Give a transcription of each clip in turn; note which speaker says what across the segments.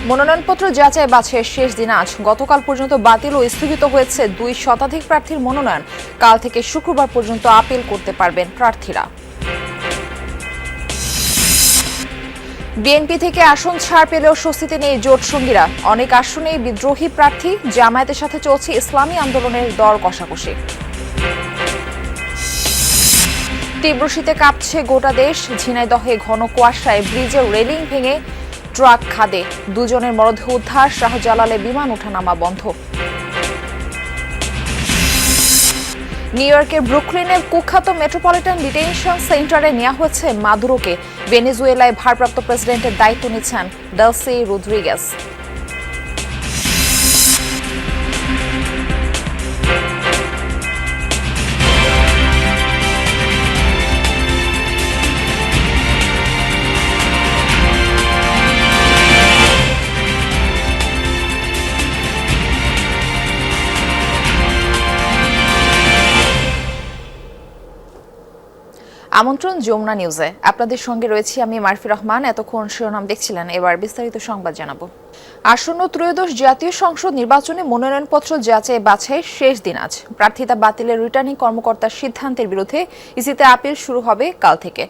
Speaker 1: মনোনয়নপত্র যাচাই বাছাইয়ের শেষ দিন আজ। গতকাল পর্যন্ত বাতিল ও স্থগিত হয়েছে 2 শতাধিক প্রার্থীর মনোনয়ন। কাল থেকে শুক্রবার পর্যন্ত আপিল করতে পারবেন প্রার্থীরা। বিএনপি থেকে আসন ছাড় পেলেও স্বস্তিতে নেই জোট সঙ্গীরা। অনেক আসনেই বিদ্রোহী প্রার্থী। জামায়াতের সাথে চলছে ইসলামী আন্দোলনের দর কষাকষি। তীব্র শীতে কাঁপছে গোটা দেশ। ঝিনাইদহে ঘন কুয়াশায় ব্রিজের রেলিং ভেঙে ট্রাক খাদে। 2 জনের মরদেহ উদ্ধার। শাহজালালে বিমান ওঠানামা বন্ধ। নিউ ইয়র্কের ব্রুকলিনে কুখ্যাত মেট্রোপলিটন ডিটেনশন সেন্টারে নেওয়া হয়েছে মাদুরোকে। ভেনেজুয়েলায় ভারপ্রাপ্ত প্রেসিডেন্টের দায়িত্ব নিচ্ছেন ডেলসি রদ্রিগেজ। আমন্ত্রণ যমুনা নিউজে। আপনাদের সঙ্গে রয়েছি আমি মারফি রহমান। এতক্ষণ শিরোনাম দেখছিলেন, এবার বিস্তারিত সংবাদ জানাবো। আসন্ন ত্রয়োদশ জাতীয় সংসদ নির্বাচনে মনোনয়নপত্র যাচাই বাছাইয়ের শেষ দিন আজ। প্রার্থিতা বাতিলের রিটার্নিং কর্মকর্তার সিদ্ধান্তের বিরুদ্ধে ইসিতে আপিল শুরু হবে কাল থেকে।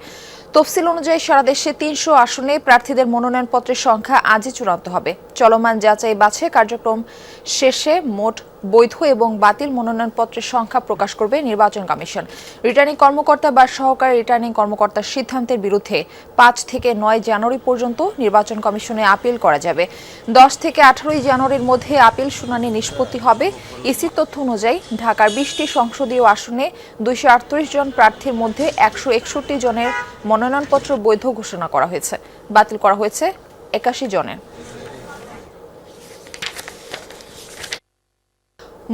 Speaker 1: তফসিল অনুযায়ী সারা দেশে 300 আসনে প্রার্থীদের মনোনয়নপত্রের সংখ্যা আজই চূড়ান্ত হবে। চলমান যাচাই বাছাই কার্যক্রম শেষে মোট বৈধ এবং বাতিল মনোনয়নপত্রের সংখ্যা প্রকাশ করবে নির্বাচন কমিশন। রিটার্নিং কর্মকর্তা বা সহকারী রিটার্নিং কর্মকর্তার সিদ্ধান্তের বিরুদ্ধে 5 থেকে 9 জানুয়ারি পর্যন্ত নির্বাচন কমিশনে আপিল করা যাবে। 10 থেকে 18 জানুয়ারির মধ্যে আপিল শুনানি নিষ্পত্তি হবে। ইসির তথ্য অনুযায়ী ঢাকার 20টি সংসদীয় আসনে 238 জন প্রার্থীর মধ্যে 161 জনের মনোনয়নপত্র বৈধ ঘোষণা করা হয়েছে। বাতিল করা হয়েছে 81 জনের।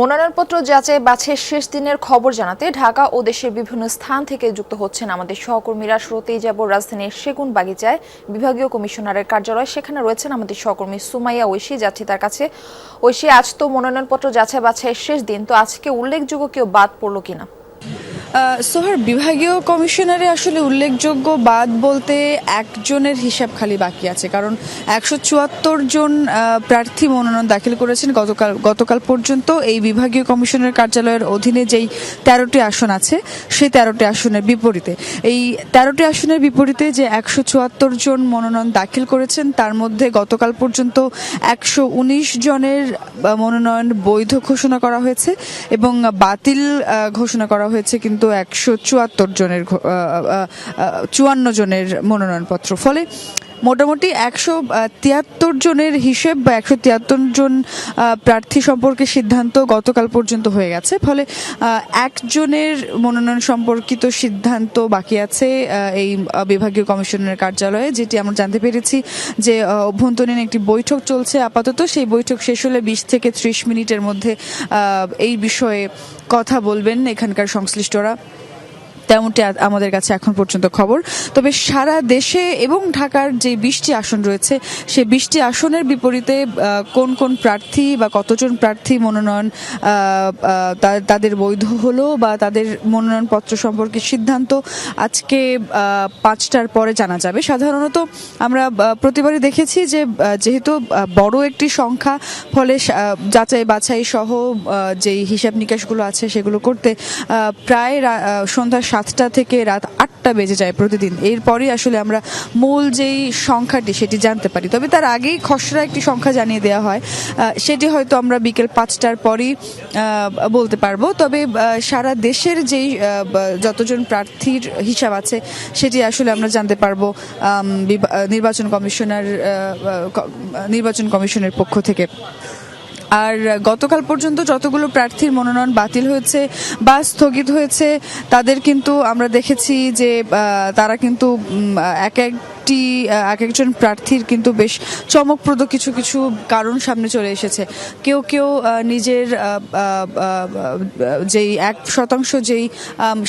Speaker 1: মনোনয়নপত্র যাচাই বাছাইয়ের শেষ দিনের খবর জানাতে ঢাকা ও দেশের বিভিন্ন স্থান থেকে যুক্ত হচ্ছেন আমাদের সহকর্মীরা। শুরুতেই যাব রাজধানীর সেগুন বাগিচায় বিভাগীয় কমিশনারের কার্যালয়। সেখানে রয়েছেন আমাদের সহকর্মী সুমাইয়া ঐশী। যাচ্ছি তার কাছে। ঐশী, আজ তো মনোনয়নপত্র যাচাই বাছাইয়ের শেষ দিন, তো আজকে উল্লেখযোগ্য কেউ বাদ পড়লো কিনা?
Speaker 2: সোহার, বিভাগীয় কমিশনারে আসলে উল্লেখযোগ্য বাদ বলতে একজনের হিসাব খালি বাকি আছে, কারণ 174 জন প্রার্থী মনোনয়ন দাখিল করেছেন গতকাল পর্যন্ত। এই বিভাগীয় কমিশনের কার্যালয়ের অধীনে যেই 13টি আসন আছে সেই 13টি আসনের বিপরীতে যে 174 জন মনোনয়ন দাখিল করেছেন তার মধ্যে গতকাল পর্যন্ত 119 জনের মনোনয়ন বৈধ ঘোষণা করা হয়েছে এবং বাতিল ঘোষণা করা হয়েছে কিন্তু 154 জনের মনোনয়নপত্র। ফলে মোটামুটি 173 জনের হিসেব বা 173 জন প্রার্থী সম্পর্কে সিদ্ধান্ত গতকাল পর্যন্ত হয়ে গেছে। ফলে একজনের মনোনয়ন সম্পর্কিত সিদ্ধান্ত বাকি আছে এই বিভাগীয় কমিশনের কার্যালয়ে, যেটি আমরা জানতে পেরেছি যে অভ্যন্তরীণ একটি বৈঠক চলছে আপাতত। সেই বৈঠক শেষ হলে 20 থেকে 30 মিনিটের মধ্যে এই বিষয়ে কথা বলবেন এখানকার সংশ্লিষ্টরা, তেমনটি আমাদের কাছে এখন পর্যন্ত খবর। তবে সারা দেশে এবং ঢাকার যে 20টি আসন রয়েছে সেই 20টি আসনের বিপরীতে কোন কোন প্রার্থী বা কতজন প্রার্থী মনোনয়ন তাদের বৈধ হলো বা তাদের মনোনয়নপত্র সম্পর্কে সিদ্ধান্ত আজকে 5টার পরে জানা যাবে। সাধারণত আমরা প্রতিবারই দেখেছি যে যেহেতু বড় একটি সংখ্যা, ফলে যাচাই বাছাই সহ যেই হিসাব নিকাশগুলো আছে সেগুলো করতে প্রায় সন্ধ্যা 7টা থেকে রাত 8টা বেজে যায় প্রতিদিন। এরপরই আসলে আমরা মূল যেই সংখ্যাটি সেটি জানতে পারি। তবে তার আগেই খসড়া একটি সংখ্যা জানিয়ে দেওয়া হয়, সেটি হয়তো আমরা বিকেল 5টার পরই বলতে পারবো। তবে সারা দেশের যেই যতজন প্রার্থীর হিসাব আছে সেটি আসলে আমরা জানতে পারবো নির্বাচন কমিশনের পক্ষ থেকে। আর গতকাল পর্যন্ত যতগুলো প্রার্থীর মনোনয়ন বাতিল হয়েছে বা স্থগিত হয়েছে তাদের কিন্তু আমরা দেখেছি যে তারা কিন্তু এক একজন প্রার্থীর কিন্তু বেশ চমকপ্রদ কিছু কিছু কারণ সামনে চলে এসেছে। কেউ নিজের যেই 1% যেই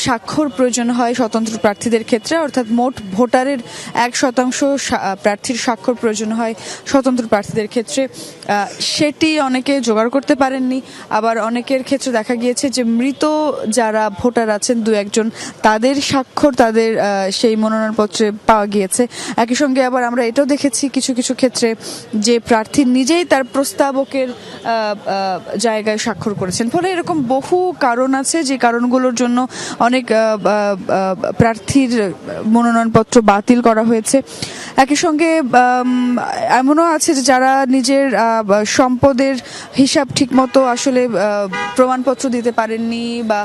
Speaker 2: স্বাক্ষর প্রয়োজন হয় স্বতন্ত্র প্রার্থীদের ক্ষেত্রে, অর্থাৎ মোট ভোটারের 1% প্রার্থীর স্বাক্ষর প্রয়োজন হয় স্বতন্ত্র প্রার্থীদের ক্ষেত্রে, সেটি অনেকে জোগাড় করতে পারেননি। আবার অনেকের ক্ষেত্রে দেখা গিয়েছে যে মৃত যারা ভোটার আছেন 2-1 জন, তাদের স্বাক্ষর তাদের সেই মনোনয়নপত্রে পাওয়া গিয়েছে। একই সঙ্গে আবার আমরা এটাও দেখেছি কিছু কিছু ক্ষেত্রে যে প্রার্থী নিজেই তার প্রস্তাবকের জায়গায় স্বাক্ষর করেছেন। ফলে এরকম বহু কারণ আছে যে কারণগুলোর জন্য অনেক প্রার্থীর মনোনয়নপত্র বাতিল করা হয়েছে। একই সঙ্গে এমনও আছে যে যারা নিজের সম্পদের হিসাব ঠিকমতো আসলে প্রমাণপত্র দিতে পারেননি বা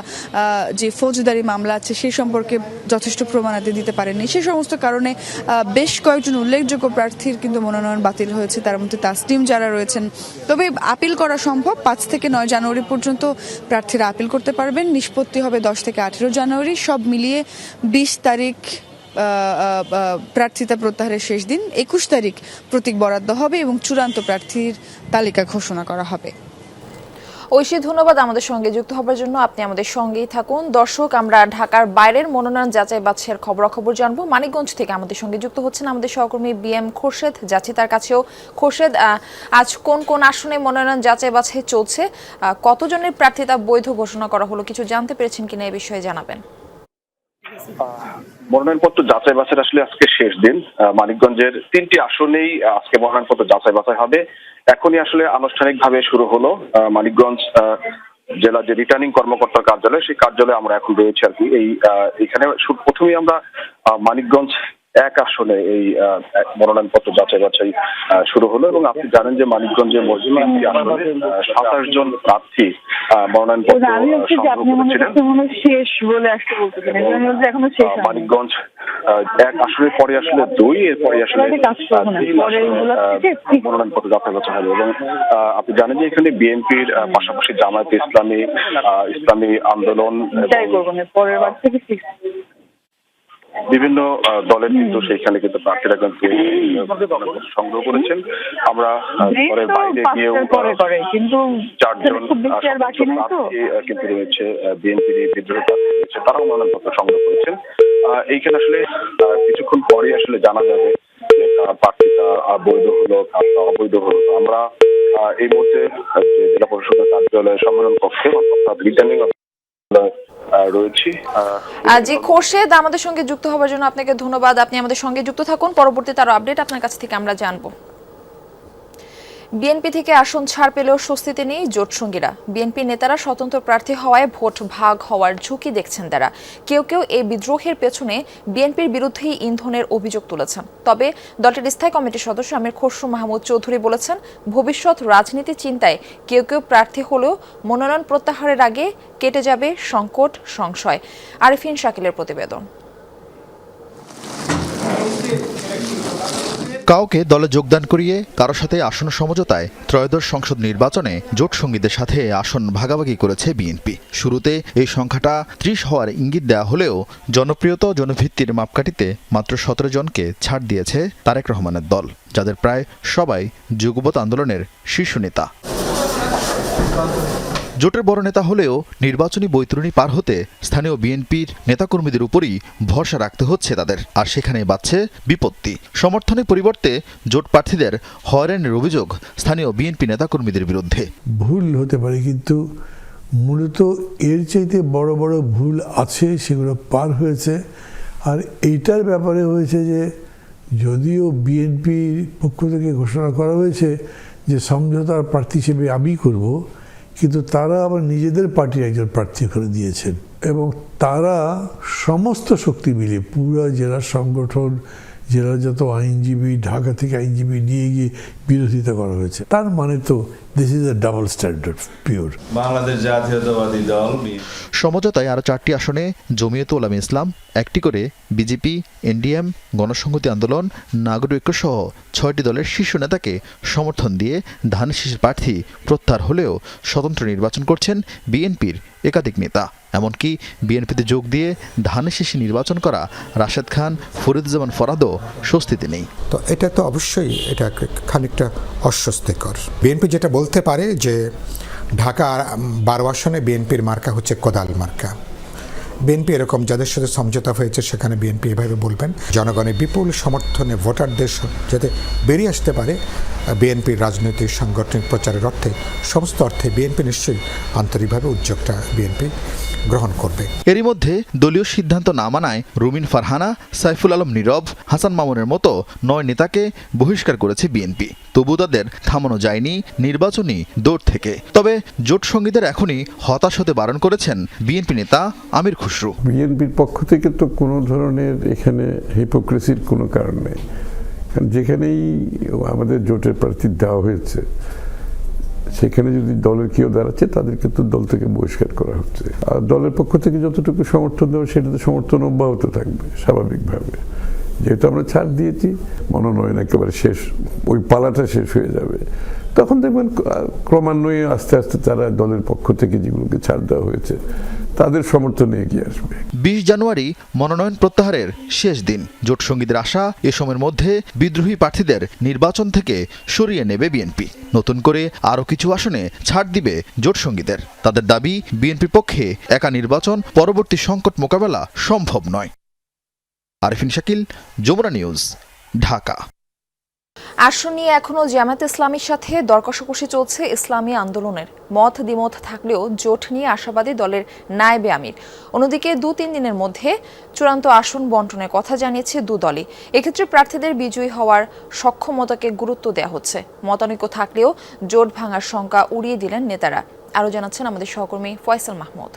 Speaker 2: যে ফৌজদারি মামলা আছে সেই সম্পর্কে যথেষ্ট প্রমাণাদি দিতে পারেননি, সে সমস্ত কারণে বেশ কয়েকজন উল্লেখযোগ্য প্রার্থীর কিন্তু মনোনয়ন বাতিল হয়েছে, তার মধ্যে তাসনিম যারা রয়েছেন। তবে আপিল করা সম্ভব, 5 থেকে 9 জানুয়ারি পর্যন্ত প্রার্থীরা আপিল করতে পারবেন। নিষ্পত্তি হবে 10 থেকে 18 জানুয়ারি। সব মিলিয়ে 20 তারিখ প্রার্থিতা প্রত্যাহারের শেষ দিন, 21 তারিখ প্রতীক বরাদ্দ হবে এবং চূড়ান্ত প্রার্থীর তালিকা ঘোষণা করা হবে।
Speaker 1: ঐশী, ধন্যবাদ আমাদের সঙ্গে যুক্ত হবার জন্য। আপনি আমাদের সঙ্গেই থাকুন। দর্শক, আমরা ঢাকার বাইরের মনোনয়ন যাচাই বাছাইয়ের খবরাখবর জানবো। মানিকগঞ্জ থেকে আমাদের সঙ্গে যুক্ত হচ্ছেন আমাদের সহকর্মী BM খোরশেদ, যাচ্ছি তার কাছেও। খোরশেদ, আজ কোন কোন আসনে মনোনয়ন যাচাই বাছাই চলছে, কতজনের প্রার্থিতা বৈধ ঘোষণা করা হলো, কিছু জানতে পেরেছেন কিনা এই বিষয়ে জানাবেন।
Speaker 3: মনোনয়নপত্র যাচাই বাছাই আসলে আজকে শেষ দিন। মানিকগঞ্জের 3টি আসনেই আজকে মনোনয়নপত্র যাচাই বাছাই হবে। এখনই আসলে আনুষ্ঠানিকভাবে শুরু হলো। মানিকগঞ্জ জেলা যে রিটার্নিং কর্মকর্তার কার্যালয়, সেই কার্যালয়ে আমরা এখন রয়েছি আর কি। এইখানে প্রথমেই আমরা মানিকগঞ্জ 1 আসনে এই মনোনয়নপত্র যাচাই বাছাই শুরু হলো এবং আপনি জানেন যে মানিকগঞ্জের আসনে 27 জন প্রার্থী মনোনয়নপত্র সংগ্রহ করেছিলেন। মানিকগঞ্জ 1 আসনের পরে আসলে 2, এরপরে আসলে মনোনয়নপত্র যাচাই বাছাই হবে। এবং আপনি জানেন যে এখানে বিএনপির পাশাপাশি জামায়াতে ইসলামী, ইসলামী আন্দোলন, বিভিন্ন দলের কিন্তু সেইখানে কিন্তু প্রার্থীরা কিন্তু সংগ্রহ করেছেন। আমরা ঘরের বাইরে গিয়েও 4 জন প্রার্থী কিন্তু রয়েছে, বিএনপির বিদ্রোহী প্রার্থী রয়েছে, তারাও মনোনয়নপত্র সংগ্রহ করেছেন। এইখানে আসলে কিছুক্ষণ পরে আসলে জানা যাবে যে কার প্রার্থীটা বৈধ হলো, কারটা অবৈধ হলো। আমরা এই মুহূর্তে জেলা পরিষদের কার্যালয় সম্মেলন কক্ষে অর্থাৎ রিটার্নিং রয়েছি।
Speaker 1: জি খোরশেদ, আমাদের সঙ্গে যুক্ত হওয়ার জন্য আপনাকে ধন্যবাদ। আপনি আমাদের সঙ্গে যুক্ত থাকুন, পরবর্তীতে আরো আপডেট আপনার কাছ থেকে আমরা জানবো। বিএনপি থেকে আসন ছাড় পেলেও স্বস্তিতে নেই জোট সঙ্গীরা। বিএনপি নেতারা স্বতন্ত্র প্রার্থী হওয়ায় ভোট ভাগ হওয়ার ঝুঁকি দেখছেন তারা। কেউ কেউ এই বিদ্রোহের পেছনে বিএনপির বিরুদ্ধেই ইন্ধনের অভিযোগ তুলেছেন। তবে দলটির স্থায়ী কমিটির সদস্য আমির খসরু মাহমুদ চৌধুরী বলেছেন, ভবিষ্যৎ রাজনীতি চিন্তায় কেউ কেউ প্রার্থী হলেও মনোনয়ন প্রত্যাহারের আগে কেটে যাবে সংকট সংশয়। আরিফিন শাকিলের প্রতিবেদন।
Speaker 4: কাউকে দলে যোগদান করিয়ে কারো সাথে আসন সমঝোতায় ত্রয়োদশ সংসদ নির্বাচনে জোট সঙ্গীদের সাথে আসন ভাগাভাগি করেছে বিএনপি। শুরুতে এই সংখ্যাটা 30 হওয়ার ইঙ্গিত দেওয়া হলেও জনপ্রিয়তা জনভিত্তির মাপকাঠিতে মাত্র 17 জনকে ছাড় দিয়েছে তারেক রহমানের দল, যাদের প্রায় সবাই যুগপৎ আন্দোলনের শীর্ষ নেতা। জোটের বড় নেতা হলেও নির্বাচনী বৈতরণী পার হতে স্থানীয় বিএনপির নেতাকর্মীদের উপরই ভরসা রাখতে হচ্ছে তাদের, আর সেখানে বাড়ছে বিপত্তি। সমর্থনের পরিবর্তে জোট প্রার্থীদের হয়রানির অভিযোগ স্থানীয় বিএনপি নেতাকর্মীদের বিরুদ্ধে।
Speaker 5: ভুল হতে পারে, কিন্তু মূলত এর চাইতে বড় বড় ভুল আছে, সেগুলো পার হয়েছে। আর এইটার ব্যাপারে হয়েছে যে যদিও বিএনপির পক্ষ থেকে ঘোষণা করা হয়েছে যে সমঝোতার প্রার্থী হিসেবে আমি করব, কিন্তু তারা আবার নিজেদের পার্টির একজন প্রার্থী করে দিয়েছেন এবং তারা সমস্ত শক্তি মিলিয়ে পুরো জেলার সংগঠন, জেলার যত আইনজীবী, ঢাকা থেকে আইনজীবী নিয়ে গিয়ে বিরোধিতা করা হয়েছে। তার মানে তো this is a double standard pure.
Speaker 6: Bangladesh জাতীয়তাবাদী দল
Speaker 4: সমঝোতায় আরও 4টি আসনে জমিয়তে উলামা ইসলাম, 1টি করে বিজেপি, এনডিএম, গণসংহতি আন্দোলন, নাগরিক ঐক্য সহ 6টি দলের শীর্ষ নেতাকে সমর্থন দিয়ে ধানের শীষের প্রার্থী প্রত্যাহার হলেও স্বতন্ত্র নির্বাচন করছেন বিএনপির একাধিক নেতা। এমনকি বিএনপিতে যোগ দিয়ে ধানের শীষে নির্বাচন করা রাশেদ খান, ফরিদুজ্জামান ফরাদও স্বস্তিতে নেই।
Speaker 7: তো এটা তো অবশ্যই এটা খানিকটা অস্বস্তিকর। বিএনপি যেটা বলতে পারে যে ঢাকা 12 আসনে বিএনপির মার্কা হচ্ছে কোদাল মার্কা, বিএনপি এরকম যাদের সাথে সমঝোতা হয়েছে সেখানে বিএনপি এভাবে বলবেন, জনগণের বিপুল সমর্থনে ভোটারদের যাতে বেরিয়ে আসতে পারে বিএনপির রাজনৈতিক সাংগঠনিক প্রচারের অর্থে সমস্ত অর্থে বিএনপি নিশ্চয়ই আন্তরিকভাবে উদ্যোগটা বিএনপি গ্রহণ করবে।
Speaker 4: এরই মধ্যে দলীয় সিদ্ধান্ত না মানায় রুমিন ফারহানা, সাইফুল আলম নীরব, হাসান মামুনের মতো 9 নেতাকে বহিষ্কার করেছে বিএনপি। তবু তাদের থামানো যায়নি নির্বাচনী দৌড় থেকে। তবে জোট সঙ্গীদের এখনই হতাশ হতে বারণ করেছেন বিএনপি নেতা আমির খুসরু।
Speaker 8: বিএনপির পক্ষ থেকে তো কোনো ধরনের এখানে হিপোক্রেসির কোনো কারণ নেই, কারণ যেখানেই আমাদের জোটের প্রার্থী দেওয়া হয়েছে সেখানে যদি দলের কেউ দাঁড়াচ্ছে তাদেরকে তো দল থেকে বহিষ্কার করা হচ্ছে। আর দলের পক্ষ থেকে যতটুকু সমর্থন দেওয়া সেটাতে সমর্থন অব্যাহত থাকবে স্বাভাবিকভাবে। যেহেতু আমরা ছাড় দিয়েছি, মনোনয়ন একেবারে শেষ, ওই পালাটা শেষ হয়ে যাবে, তখন দেখবেন ক্রমান্বয়ে আস্তে আস্তে তারা দলের পক্ষ থেকে যেগুলোকে ছাড় দেওয়া হয়েছে তাদের সমর্থনে এগিয়ে আসবে।
Speaker 4: 20 জানুয়ারি মনোনয়ন প্রত্যাহারের শেষ দিন। জোট সঙ্গীদের আশা এ সময়ের মধ্যে বিদ্রোহী প্রার্থীদের নির্বাচন থেকে সরিয়ে নেবে বিএনপি। নতুন করে আরও কিছু আসনে ছাড় দিবে জোট সঙ্গীদের। তাদের দাবি, বিএনপির পক্ষে একা নির্বাচন পরবর্তী সংকট মোকাবেলা সম্ভব নয়। আরিফিন শাকিল, যমুনা নিউজ, ঢাকা।
Speaker 1: আসন নিয়ে এখনও জামায়াত ইসলামীর সাথে দর কষাকষি চলছে ইসলামী আন্দোলনের। মত দ্বিমত থাকলেও জোট নিয়ে আশাবাদী দলের নায়েবে আমির। অন্যদিকে 2-3 দিনের মধ্যে চূড়ান্ত আসন বন্টনের কথা জানিয়েছে দুদলই। এক্ষেত্রে প্রার্থীদের বিজয়ী হওয়ার সক্ষমতাকে গুরুত্ব দেওয়া হচ্ছে। মতানৈক্য থাকলেও জোট ভাঙার শঙ্কা উড়িয়ে দিলেন নেতারা। আরও জানাচ্ছেন আমাদের সহকর্মী ফয়সাল মাহমুদ।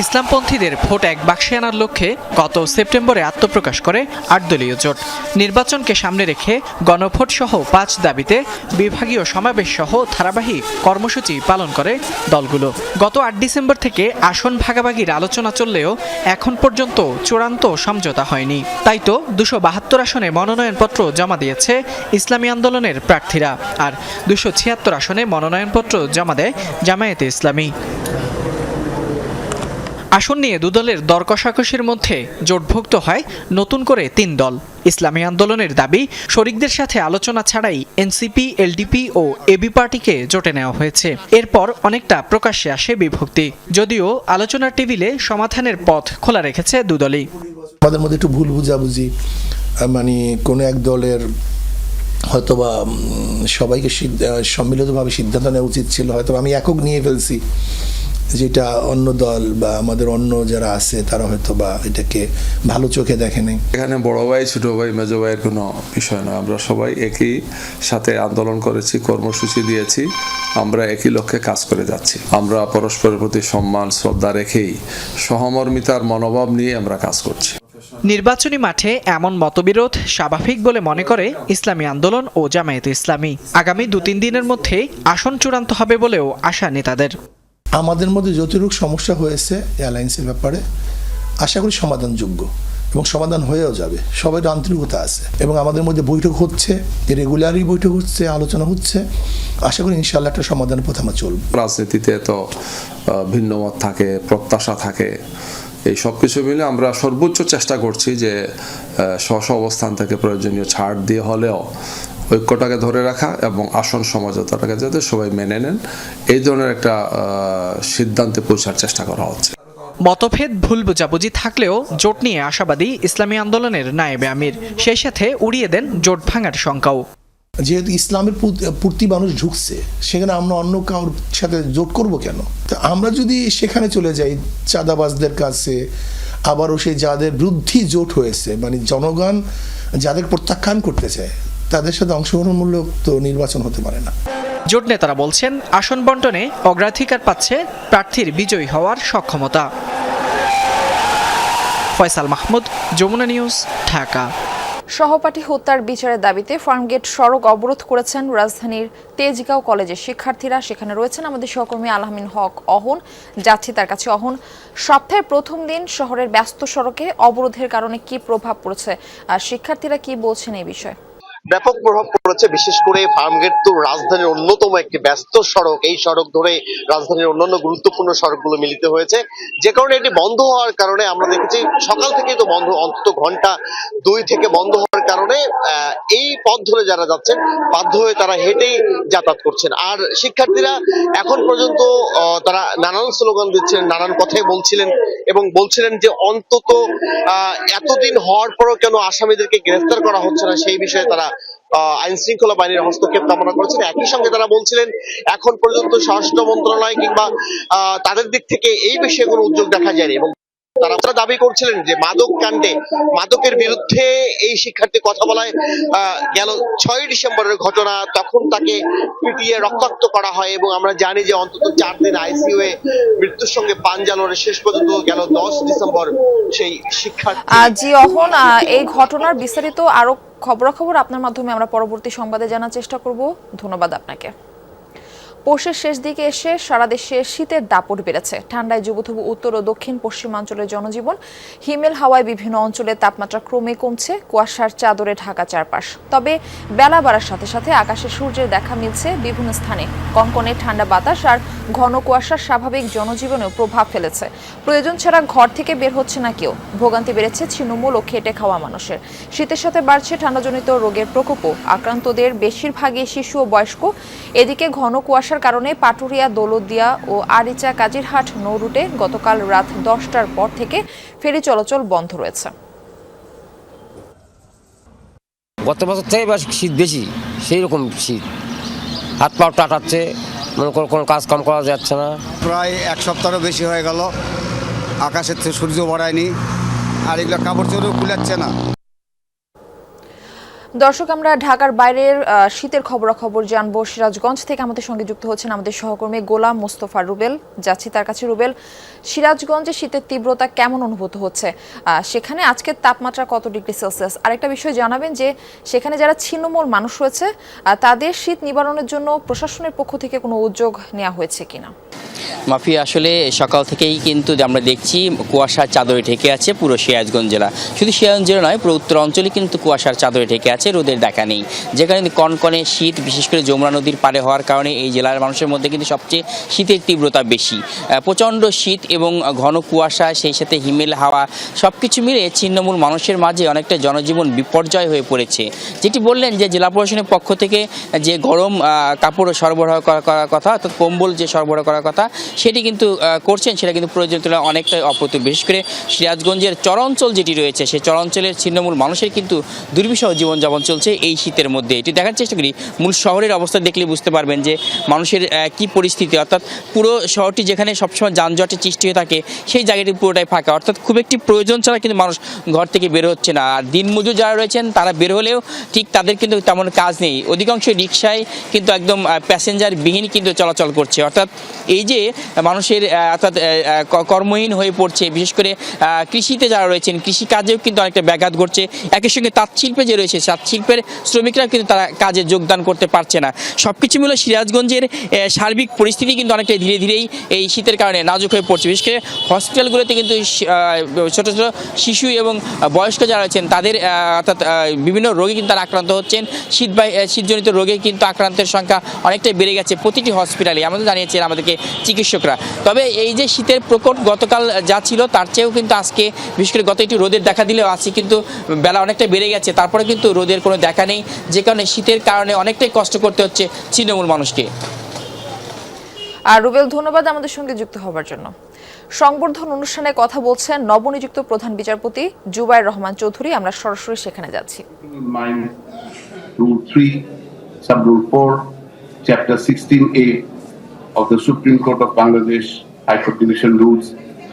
Speaker 9: ইসলামপন্থীদের ভোট এক বাক্সে আনার লক্ষ্যে গত সেপ্টেম্বরে আত্মপ্রকাশ করে 8 দলীয় জোট। নির্বাচনকে সামনে রেখে গণভোট সহ 5 দাবিতে বিভাগীয় সমাবেশ সহ ধারাবাহিক কর্মসূচি পালন করে দলগুলো। গত 8 ডিসেম্বর থেকে আসন ভাগাভাগির আলোচনা চললেও এখন পর্যন্ত চূড়ান্ত সমঝোতা হয়নি। তাই তো 272 আসনে মনোনয়নপত্র জমা দিয়েছে ইসলামী আন্দোলনের প্রার্থীরা, আর 276 আসনে মনোনয়নপত্র জমা দেয় জামায়াতে ইসলামী। আসন নিয়ে দুদলের দর কষাকষির মধ্যে জোটভুক্ত হয় নতুন করে 3 দল। ইসলামী আন্দোলনের দাবি, শরিকদের সাথে আলোচনা ছাড়াই এনসিপি, এলডিপি ও এবি পার্টিকে জোটে নেওয়া হয়েছে। এরপর অনেকটা প্রকাশ্যে আসে বিভক্তি, যদিও আলোচনার টেবিলে সমাধানের পথ খোলা রেখেছে দুদলই।
Speaker 10: আমাদের মধ্যে একটু ভুল বুঝাবুঝি, মানে কোনো এক দলের হয়তোবা সবাইকে সম্মিলিতভাবে সিদ্ধান্ত নেওয়া উচিত ছিল, হয়তো আমি একক নিয়ে ফেলছি, যেটা অন্য দল বা আমাদের অন্য যারা আছে তারা হয়তো বা এটাকে ভালো চোখে দেখে নেই।
Speaker 6: এখানে বড় ভাই, ছোট ভাই, মেজো ভাইয়ের কোনো বিষয় নয়। আমরা সবাই একই সাথে আন্দোলন করেছি, কর্মসূচি দিয়েছি, আমরা একই লক্ষ্যে কাজ করে যাচ্ছি। আমরা পরস্পরের প্রতি সম্মান শ্রদ্ধা রেখেই সহমর্মিতার মনোভাব নিয়ে আমরা কাজ করছি।
Speaker 9: নির্বাচনী মাঠে এমন মতবিরোধ স্বাভাবিক বলে মনে করে ইসলামী আন্দোলন ও জামায়াতে ইসলামী। আগামী 2-3 দিনের মধ্যেই আসন চূড়ান্ত হবে বলেও আশা নেতাদের।
Speaker 10: আমাদের মধ্যে যতটুকু সমস্যা হয়েছে অ্যালায়েন্সের ব্যাপারে আশা করি সমাধানযোগ্য এবং সমাধান হয়েও যাবে। সবাই আন্তরিকতা আছে এবং আমাদের মধ্যে বৈঠক হচ্ছে, রেগুলারই বৈঠক হচ্ছে, আলোচনা হচ্ছে। আশা করি ইনশাআল্লাহ একটা সমাধানের পথে আমরা চলব।
Speaker 6: রাজনীতিতে তো ভিন্নমত থাকে, প্রত্যাশা থাকে, এই সব কিছু মিলে আমরা সর্বোচ্চ চেষ্টা করছি যে স্ব অবস্থান থেকে প্রয়োজনীয় ছাড় দিয়ে হলেও ঐক্যটাকে ধরে রাখা এবং আসন সমঝোতাটাকে যাতে সবাই মেনে নেন, এই ধরনের একটা সিদ্ধান্তে পৌঁছার চেষ্টা করা হচ্ছে।
Speaker 9: মতভেদ, ভুল বোঝাবুঝি থাকলেও জোট নিয়ে আশাবাদী ইসলামী আন্দোলনের নায়েবে আমির। সেই সাথে উড়িয়ে দেন জোট ভাঙার শঙ্কাও।
Speaker 10: যেহেতু ইসলামের প্রতি মানুষ ঢুকছে, সেখানে আমরা অন্য কারোর সাথে জোট করব কেন? তো আমরা যদি সেখানে চলে যাই চাঁদাবাজদের কাছে, আবারও সেই যাদের বিরুদ্ধে জোট হয়েছে, মানে জনগণ যাদের প্রত্যাখ্যান করতে চায়, তাদের সাথে অংশগ্রহণমূলক তো নির্বাচন হতে পারে না।
Speaker 9: জোট নেতারা বলছেন, আসন বন্টনে অগ্রাধিকার পাচ্ছে প্রার্থীর বিজয়ী হওয়ার সক্ষমতা। ফয়সাল মাহমুদ, যমুনা নিউজ, ঢাকা।
Speaker 1: সহপাঠী হত্যার বিচারের দাবিতে ফার্মগেট সড়ক অবরোধ করেছেন রাজধানীর তেজগাঁও কলেজের শিক্ষার্থীরা। সেখানে রয়েছেন আমাদের সহকর্মী আলহামিন হক অহন। যাচ্ছি তার কাছে। অহন, সপ্তাহের প্রথম দিন শহরের ব্যস্ত সড়কে অবরোধের কারণে কি প্রভাব পড়েছে, আর শিক্ষার্থীরা কি বলছেন এই বিষয়ে?
Speaker 11: ব্যাপক প্রভাব করেছে। বিশেষ করে ফার্মগেট তো রাজধানীর অন্যতম একটি ব্যস্ত সড়ক, এই সড়ক ধরে রাজধানীর অন্যান্য গুরুত্বপূর্ণ সড়কগুলো মিলিত হয়েছে, যে কারণে এটি বন্ধ হওয়ার কারণে আমরা দেখেছি সকাল থেকেই তো বন্ধ, অন্তত ঘন্টা 2 থেকে বন্ধ হওয়ার কারণে এই পথ ধরে যারা যাচ্ছেন বাধ্য হয়ে তারা হেঁটেই যাতায়াত করছেন। আর শিক্ষার্থীরা এখন পর্যন্ত তারা নানান স্লোগান দিচ্ছেন, নানান কথাই বলছিলেন এবং বলছিলেন যে অন্তত এতদিন হওয়ার পরও কেন আসামিদেরকে গ্রেফতার করা হচ্ছে না, সেই বিষয়ে তারা আইন শৃঙ্খলা বাহিনীর হস্তক্ষেপ কামনা করেছেন। একই সঙ্গে তারা বলছিলেন এখন পর্যন্ত স্বরাষ্ট্র মন্ত্রণালয় কিংবা তাদের দিক থেকে এই বিষয়ে কোনো উদ্যোগ দেখা যায়নি এবং তারা দাবি করছিলেন যে মাদক কাণ্ডে, মাদকের বিরুদ্ধে এই শিক্ষার্থী কথা বলায় গেল 6 ডিসেম্বরের ঘটনা, তখন তাকে পিটিয়ে রক্তাক্ত করা হয় এবং আমরা জানি যে অন্তত 4 দিন আইসিইউ এ মৃত্যুর সঙ্গে পাঞ্জা লড়ে শেষ পর্যন্ত গেল 10 ডিসেম্বর সেই শিক্ষার্থী।
Speaker 1: জি অহন, এই ঘটনার বিস্তারিত আরো খবরাখবর আপনার মাধ্যমে আমরা পরবর্তী সংবাদে জানার চেষ্টা করব। ধন্যবাদ আপনাকে। পৌষের শেষ দিকে এসে সারা দেশে শীতের দাপট বেড়েছে। ঠান্ডায় যুবথবু উত্তর ও দক্ষিণ পশ্চিমাঞ্চলের জনজীবন। হিমেল হাওয়ায় বিভিন্ন অঞ্চলে তাপমাত্রা ক্রমে কমছে, কুয়াশার চাদরে ঢাকা চারপাশ। তবে বেলা বাড়ার সাথে সাথে আকাশে সূর্যের দেখা মিলছে বিভিন্ন স্থানে। কনকনে ঠান্ডা বাতাস আর ঘন কুয়াশার স্বাভাবিক জনজীবনেও প্রভাব ফেলেছে। প্রয়োজন ছাড়া ঘর থেকে বের হচ্ছে না কেউ। ভোগান্তি বেড়েছে ছিন্নমূল ও খেটে খাওয়া মানুষের। শীতের সাথে বাড়ছে ঠান্ডাজনিত রোগের প্রকোপও। আক্রান্তদের বেশিরভাগই শিশু ও বয়স্ক। এদিকে ঘন কুয়াশার কারণে পাটুরিয়া, দৌলতদিয়া ও আরিচা কাজিরহাট নৌ রুটে গতকাল রাত 10টার পর থেকে ফেরি চলাচল বন্ধ রয়েছে।
Speaker 12: গত বছর থেকে এবার শীত বেশি, সেই রকম শীত, হাত পা টাটাচ্ছে, মনে করো কোনো কাজ কাম করা যাচ্ছে না।
Speaker 13: প্রায় 1 সপ্তাহেরও বেশি হয়ে গেল, আকাশের থেকে সূর্য বাড়ায়নি, আর এগুলো কাপড় চোপড়ও কুলাচ্ছে না।
Speaker 1: দর্শক, আমরা ঢাকার বাইরের শীতের খবরাখবর জানবো। সিরাজগঞ্জ থেকে আমাদের সঙ্গে যুক্ত হচ্ছেন আমাদের সহকর্মী গোলাম মোস্তফা রুবেল। যাচ্ছি তার কাছে। রুবেল, সিরাজগঞ্জে শীতের তীব্রতা কেমন অনুভূত হচ্ছে? সেখানে আজকের তাপমাত্রা কত ডিগ্রি সেলসিয়াস? আরেকটা বিষয় জানাবেন যে সেখানে যারা ছিন্নমূল মানুষ রয়েছে তাদের শীত নিবারণের জন্য প্রশাসনের পক্ষ থেকে কোনো উদ্যোগ নেওয়া হয়েছে কিনা?
Speaker 14: মাফি, আসলে সকাল থেকেই কিন্তু আমরা দেখছি কুয়াশার চাদরে ঢেকে আছে পুরো সিরাজগঞ্জ জেলা। শুধু সিরাজগঞ্জ জেলা নয়, পুরো উত্তর অঞ্চলে কিন্তু কুয়াশার চাদরে ঢেকে আছে, রোদের দেখা নেই। যেখানে কনকনে শীত, বিশেষ করে যমুনা নদীর পাড়ে হওয়ার কারণে এই জেলার মানুষের মধ্যে কিন্তু সবচেয়ে শীতের তীব্রতা বেশি। প্রচণ্ড শীত এবং ঘন কুয়াশা, সেই সাথে হিমেল হাওয়া, সব কিছু মিলে ছিন্নমূল মানুষের মাঝে অনেকটা জনজীবন বিপর্যয় হয়ে পড়েছে। যেটি বললেন যে জেলা প্রশাসনের পক্ষ থেকে যে গরম কাপড় সরবরাহ করার কথা, অর্থাৎ কম্বল যে সরবরাহ করার কথা, সেটি কিন্তু করছেন, সেটা কিন্তু প্রয়োজনের তুলনায় অনেকটাই অপ্রতুল। বিশেষ করে সিরাজগঞ্জের চরাঞ্চল যেটি রয়েছে, সেই চরাঞ্চলের ছিন্নমূল মানুষের কিন্তু দুর্বিষহ জীবনযাপন চলছে এই শীতের মধ্যে। এটি দেখার চেষ্টা করি, মূল শহরের অবস্থা দেখলে বুঝতে পারবেন যে মানুষের কি পরিস্থিতি। অর্থাৎ পুরো শহরটি যেখানে সবসময় যানজটের সৃষ্টি হয়ে থাকে, সেই জায়গাটি পুরোটাই ফাঁকা। অর্থাৎ খুব একটি প্রয়োজন ছাড়া কিন্তু মানুষ ঘর থেকে বের হচ্ছে না। আর দিনমজুর যারা রয়েছেন তারা বের হলেও ঠিক তাদের কিন্তু তেমন কাজ নেই। অধিকাংশ রিকশায় কিন্তু একদম প্যাসেঞ্জার বিহীন কিন্তু চলাচল করছে। অর্থাৎ এই যে মানুষের অর্থাৎ কর্মহীন হয়ে পড়ছে, বিশেষ করে কৃষিতে যারা রয়েছেন, কৃষিকাজেও কিন্তু অনেকটা ব্যাঘাত ঘটছে। একই সঙ্গে তাঁত শিল্পে যে রয়েছে, তাঁত শিল্পের শ্রমিকরা কিন্তু তারা কাজে যোগদান করতে পারছে না। সব কিছু মিলে সিরাজগঞ্জের সার্বিক পরিস্থিতি কিন্তু অনেকটা ধীরে ধীরেই এই শীতের কারণে নাজুক হয়ে পড়ছে। বিশেষ করে হসপিটালগুলোতে কিন্তু ছোটো ছোটো শিশু এবং বয়স্ক যারা রয়েছেন তাদের অর্থাৎ বিভিন্ন রোগে কিন্তু তারা আক্রান্ত হচ্ছেন। শীতজনিত রোগে কিন্তু আক্রান্তের সংখ্যা অনেকটাই বেড়ে গেছে প্রতিটি হসপিটালে, আমাদের জানিয়েছেন আমাদেরকে চিকিৎসকরা। তবে এই যে শীতের প্রকোপ গতকাল যা ছিল তার চেয়েও কিন্তু আজকে, বিশেষ করে গত একটু রোদের দেখা দিলেও আজকে কিন্তু বেলা অনেকটা বেড়ে গেছে, তারপরে কিন্তু রোদের কোনো দেখা নেই, যে কারণে শীতের কারণে অনেকটাই কষ্ট করতে হচ্ছে ছিন্নমূল মানুষকে।
Speaker 1: আর রুবেল, ধন্যবাদ আমাদের সঙ্গে যুক্ত হবার জন্য। সংবর্ধন অনুষ্ঠানে কথা বলছেন নবনিযুক্ত প্রধান বিচারপতি জুবায়ের রহমান চৌধুরী। আমরা সরাসরি সেখানে যাচ্ছি।
Speaker 15: Rule 3, Sub-Rule 4, Chapter 16A of the Supreme Court of Bangladesh High Court Division Rules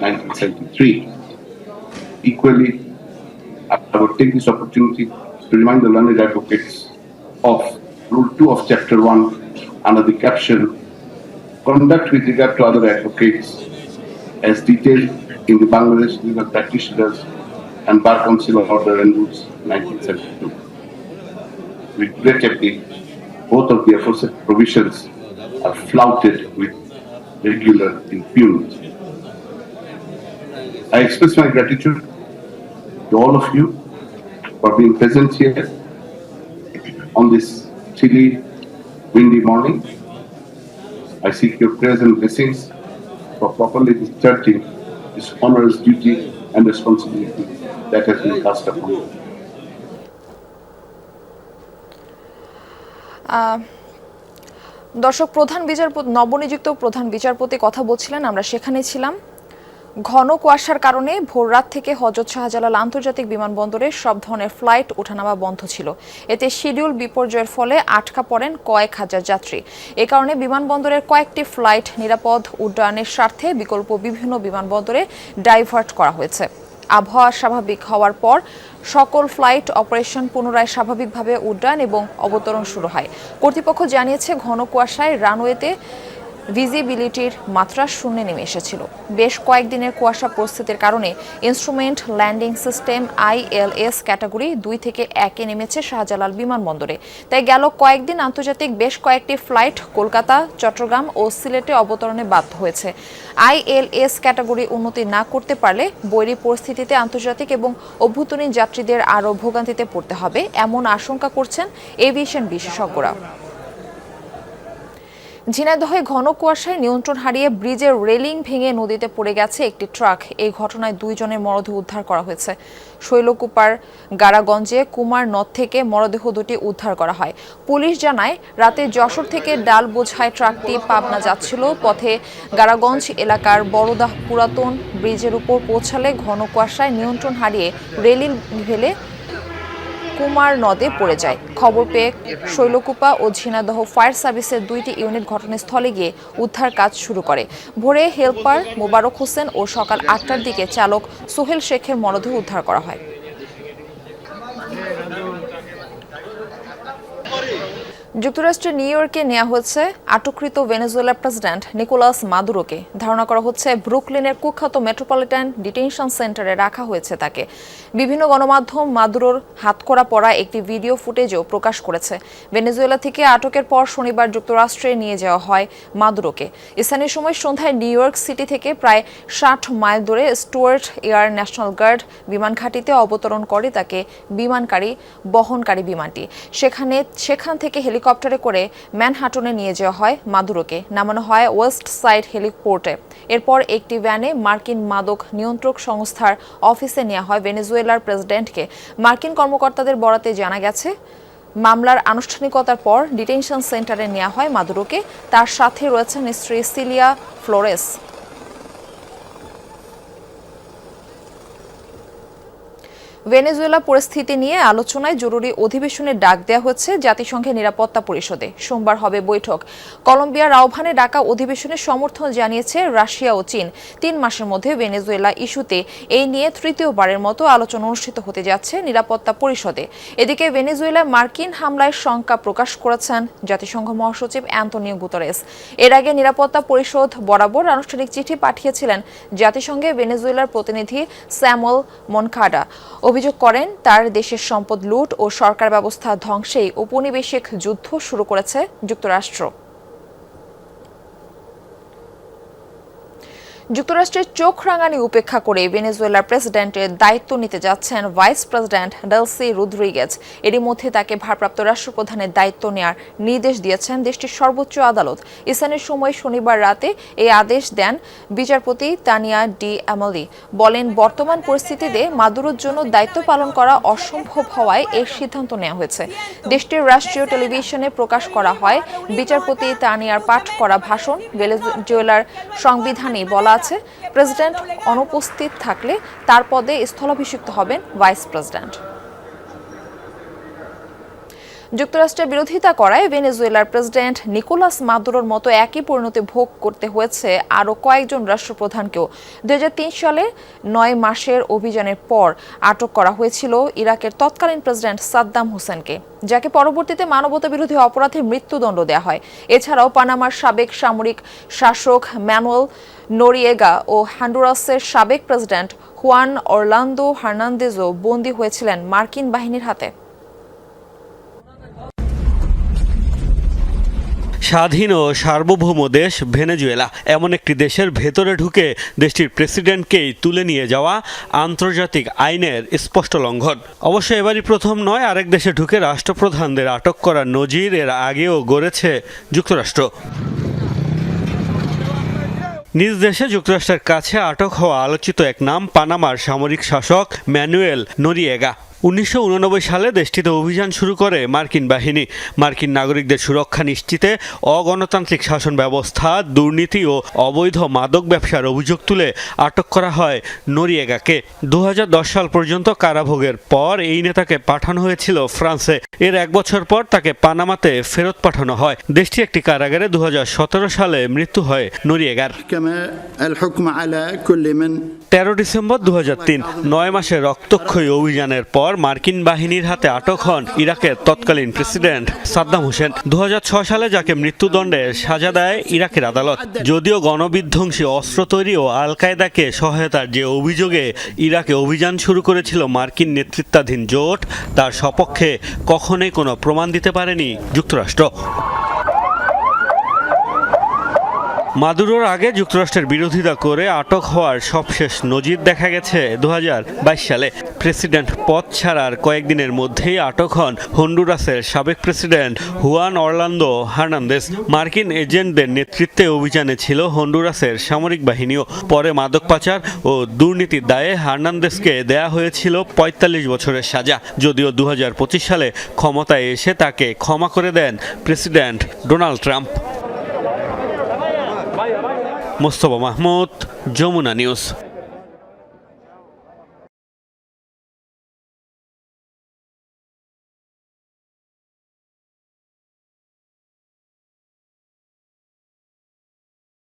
Speaker 15: 1973. Equally, I would take this opportunity to remind the learned advocates of Rule 2 of Chapter 1 under the caption Conduct with regard to other advocates as detailed in the Bangladesh Legal Practitioners and Bar Council Order and Rules 1972. Regrettably, both of the aforesaid provisions are flouted with regular impunity. I express my gratitude to all of you for being present here on this chilly, windy morning. I seek your prayers and blessings for properly discharging this onerous duty and responsibility that has been cast upon you.
Speaker 1: দর্শক, নবনিযুক্ত প্রধান বিচারপতি কথা বলছিলেন, আমরা সেখানে ছিলাম। ঘন কুয়াশার কারণে ভোররাত থেকে হযরত শাহজালাল আন্তর্জাতিক বিমানবন্দরে সব ধরনের ফ্লাইট ওঠানামা বন্ধ ছিল। এতে শিডিউল বিপর্যয়ের ফলে আটকা পড়েন কয়েক হাজার যাত্রী। এ কারণে বিমানবন্দরের কয়েকটি ফ্লাইট নিরাপদ উড্ডয়নের স্বার্থে বিকল্প বিভিন্ন বিমানবন্দরে ডাইভার্ট করা হয়েছে। আবহাওয়া স্বাভাবিক হওয়ার পর সকল ফ্লাইট অপারেশন পুনরায় স্বাভাবিকভাবে উড্ডয়ন এবং অবতরণ শুরু হয়। কর্তৃপক্ষ জানিয়েছে, ঘন কুয়াশায় রানওয়েতে ভিজিবিলিটির মাত্রা শূন্যে নেমে এসেছিল। বেশ কয়েকদিনের কুয়াশা পরিস্থিতির কারণে instrument landing system ILS category 2 থেকে 1-এ নেমেছে শাহজালাল বিমানবন্দরে। তাই গেল কয়েকদিন আন্তর্জাতিক বেশ কয়েকটি ফ্লাইট কলকাতা, চট্টগ্রাম ও সিলেটে অবতরণে বাধ্য হয়েছে। ILS ক্যাটাগরি উন্নতি না করতে পারলে বৈরী পরিস্থিতিতে আন্তর্জাতিক এবং অভ্যন্তরীণ যাত্রীদের আরও ভোগান্তিতে পড়তে হবে, এমন আশঙ্কা করছেন এভিয়েশন বিশেষজ্ঞরা। ঝিনাইদহে ঘন কুয়াশায় নিয়ন্ত্রণ হারিয়ে ব্রিজের রেলিং ভেঙে নদীতে পড়ে গেছে একটি ট্রাক। এই ঘটনায় 2 জনের মরদেহ উদ্ধার করা হয়েছে। শৈলকুপার গাড়াগঞ্জে কুমার নদ থেকে মরদেহ দুটি উদ্ধার করা হয়। পুলিশ জানায়, রাতে যশোর থেকে ডাল বোঝাই ট্রাকটি পাবনা যাচ্ছিল। পথে গাড়াগঞ্জ এলাকার বড়দাহ পুরাতন ব্রিজের উপর পৌঁছালে ঘন কুয়াশায় নিয়ন্ত্রণ হারিয়ে রেলিং ভেঙে কুমার নদে পড়ে যায়। খবর পেয়ে শৈলকুপা ও ঝিনাইদহ ফায়ার সার্ভিসের 2টি ইউনিট ঘটনাস্থলে গিয়ে উদ্ধার কাজ শুরু করে। ভোরে হেলপার মোবারক হোসেন ও সকাল 8টার দিকে চালক সোহেল শেখের মরদেহ উদ্ধার করা হয়। যুক্তরাষ্ট্রের নিউ ইয়র্কে নেওয়া হয়েছে আটককৃত ভেনেজুয়েলার প্রেসিডেন্ট নিকোলাস মাদুরোকে। ধারণা করা হচ্ছে ব্রুকলিনের কুখ্যাত মেট্রোপলিটন ডিটেনশন সেন্টারে রাখা হয়েছে তাকে। বিভিন্ন গণমাধ্যম মাদুরোর হাতকড়া পরা একটি ভিডিও ফুটেজও প্রকাশ করেছে। ভেনেজুয়েলা থেকে আটকের পর শনিবার যুক্তরাষ্ট্রে নিয়ে যাওয়া হয় মাদুরোকে। স্থানীয় সময় সন্ধ্যায় নিউ ইয়র্ক সিটি থেকে প্রায় 60 মাইল দূরে স্টুয়ার্ট এয়ার ন্যাশনাল গার্ড বিমান ঘাঁটিতে অবতরণ করে তাকে বহনকারী বিমানটি। সেখান থেকে হেলিকপ্টারে করে ম্যানহাটনে নিয়ে যাওয়া হয় মাদুরোকে। নামানো হয় ওয়েস্ট সাইড হেলিপোর্টে। এরপর একটি ভ্যানে মার্কিন মাদক নিয়ন্ত্রক সংস্থার অফিসে নেওয়া হয় ভেনেজুয়েলার প্রেসিডেন্টকে। মার্কিন কর্মকর্তাদের বরাতে জানা গেছে, মামলার আনুষ্ঠানিকতার পর ডিটেনশন সেন্টারে নেওয়া হয় মাদুরোকে। তার সাথে রয়েছেন স্ত্রী সিলিয়া ফ্লোরেস। ভেনেজুয়েলা পরিস্থিতি নিয়ে আলোচনায় জরুরি অধিবেশনের ডাক দেওয়া হচ্ছে জাতিসংঘের নিরাপত্তা পরিষদে। সোমবার হবে বৈঠক। কলম্বিয়ার আহ্বানে ডাকা অধিবেশনে সমর্থন জানিয়েছে রাশিয়া ও চীন। 3 মাসের মধ্যে ভেনেজুয়েলা ইস্যুতে এই নিয়ে তৃতীয়বারের মতো আলোচনা অনুষ্ঠিত হতে যাচ্ছে নিরাপত্তা পরিষদে। এদিকে ভেনেজুয়েলায় মার্কিন হামলায় শঙ্কা প্রকাশ করেছেন জাতিসংঘ মহাসচিব অ্যান্তোনিও গুতেরেস। এর আগে নিরাপত্তা পরিষদ বরাবর আনুষ্ঠানিক চিঠি পাঠিয়েছিলেন জাতিসংঘে ভেনেজুয়েলার প্রতিনিধি স্যামুয়েল মনকাডা। অভিযোগ করেন, তার দেশের সম্পদ লুট ও সরকার ব্যবস্থা ধ্বংসেই উপনিবেশিক যুদ্ধ শুরু করেছে যুক্তরাষ্ট্র। যুক্তরাষ্ট্রের চোখ রাঙানি উপেক্ষা করে ভেনেজুয়েলার প্রেসিডেন্টের দায়িত্ব নিতে যাচ্ছেন ভাইস প্রেসিডেন্ট ডেলসি রদ্রিগেজ। এরই মধ্যে তাকে ভারপ্রাপ্ত রাষ্ট্রপ্রধানের দায়িত্ব নেওয়ার নির্দেশ দিয়েছেন দেশটির সর্বোচ্চ আদালত। স্থানীয় সময় শনিবার রাতে এই আদেশ দেন বিচারপতি তানিয়া ডি অ্যামালি। বলেন, বর্তমান পরিস্থিতিতে মাদুরোর জন্য দায়িত্ব পালন করা অসম্ভব হওয়ায় এই সিদ্ধান্ত নেওয়া হয়েছে। দেশটির রাষ্ট্রীয় টেলিভিশনে প্রকাশ করা হয় বিচারপতি তানিয়ার পাঠ করা ভাষণ। ভেনেজুয়েলার সংবিধানে বলা আছে, প্রেসিডেন্ট অনুপস্থিত থাকলে তার পদে স্থলাভিষিক্ত হবেন ভাইস প্রেসিডেন্ট। যুক্তরাষ্ট্রের বিরোধিতা করায় ভেনেজুয়েলার প্রেসিডেন্ট নিকোলাস মাদুরোর মতো একই পরিণতি ভোগ করতে হয়েছে আরও কয়েকজন রাষ্ট্রপ্রধানকেও। 2003 সালে 9 মাসের অভিযানের পর আটক করা হয়েছিল ইরাকের তৎকালীন প্রেসিডেন্ট সাদ্দাম হোসেনকে, যাকে পরবর্তীতে মানবতাবিরোধী অপরাধে মৃত্যুদণ্ড দেওয়া হয়। এছাড়াও পানামার সাবেক সামরিক শাসক ম্যানুয়েল নোরিয়েগা ও হন্ডুরাসের সাবেক প্রেসিডেন্ট হুয়ান অরলান্দো হার্নান্দেজও বন্দী হয়েছিলেন মার্কিন বাহিনীর হাতে।
Speaker 16: স্বাধীন ও সার্বভৌম দেশ ভেনেজুয়েলা এমন একটি দেশের ভেতরে ঢুকে দেশটির প্রেসিডেন্টকেই তুলে নিয়ে যাওয়া আন্তর্জাতিক আইনের স্পষ্ট লঙ্ঘন। অবশ্য এবারই প্রথম নয়, আরেক দেশে ঢুকে রাষ্ট্রপ্রধানদের আটক করার নজির এর আগেও গড়েছে যুক্তরাষ্ট্র। নিজ দেশে যুক্তরাষ্ট্রের কাছে আটক হওয়া আলোচিত এক নাম পানামার সামরিক শাসক ম্যানুয়েল নোরিয়েগা। 1989 সালে দেশটিতে অভিযান শুরু করে মার্কিন বাহিনী। মার্কিন নাগরিকদের সুরক্ষা নিশ্চিতে অগণতান্ত্রিক শাসন ব্যবস্থা, দুর্নীতি ও অবৈধ মাদক ব্যবসার অভিযোগ তুলে আটক করা হয় নোরিয়েগাকে। 2010 সাল পর্যন্ত কারাভোগের পর এই নেতাকে পাঠানো হয়েছিল ফ্রান্সে। এর 1 বছর পর তাকে পানামাতে ফেরত পাঠানো হয়। দেশটির একটি কারাগারে 2017 সালে মৃত্যু হয় নোরিয়েগার। 13 ডিসেম্বর 2003, 9 মাসের রক্তক্ষয়ী অভিযানের পর মার্কিন বাহিনীর হাতে আটক হন ইরাকের তৎকালীন প্রেসিডেন্ট সাদ্দাম হোসেন। 2006 সালে যাকে মৃত্যুদণ্ডের সাজা দেয় ইরাকের আদালত। যদিও গণবিধ্বংসী অস্ত্র তৈরি ও আল কায়দাকে সহায়তার যে অভিযোগে ইরাকে অভিযান শুরু করেছিল মার্কিন নেতৃত্বাধীন জোট, তার সপক্ষে কখনোই কোনো প্রমাণ দিতে পারেনি যুক্তরাষ্ট্র। মাদুরোর আগে যুক্তরাষ্ট্রের বিরোধিতা করে আটক হওয়ার সবশেষ নজির দেখা গেছে 2022 সালে। প্রেসিডেন্ট পদ ছাড়ার কয়েকদিনের মধ্যেই আটক হন হন্ডুরাসের সাবেক প্রেসিডেন্ট হুয়ান অরলান্দো হার্নান্দেজ। মার্কিন এজেন্টদের নেতৃত্বে অভিযানে ছিল হন্ডুরাসের সামরিক বাহিনীও। পরে মাদক পাচার ও দুর্নীতির দায়ে হার্নান্দেজকে দেয়া হয়েছিল 45 বছরের সাজা। যদিও 2025 সালে ক্ষমতায় এসে তাকে ক্ষমা করে দেন president Donald Trump. Mostafa Mahmud, Jamuna news.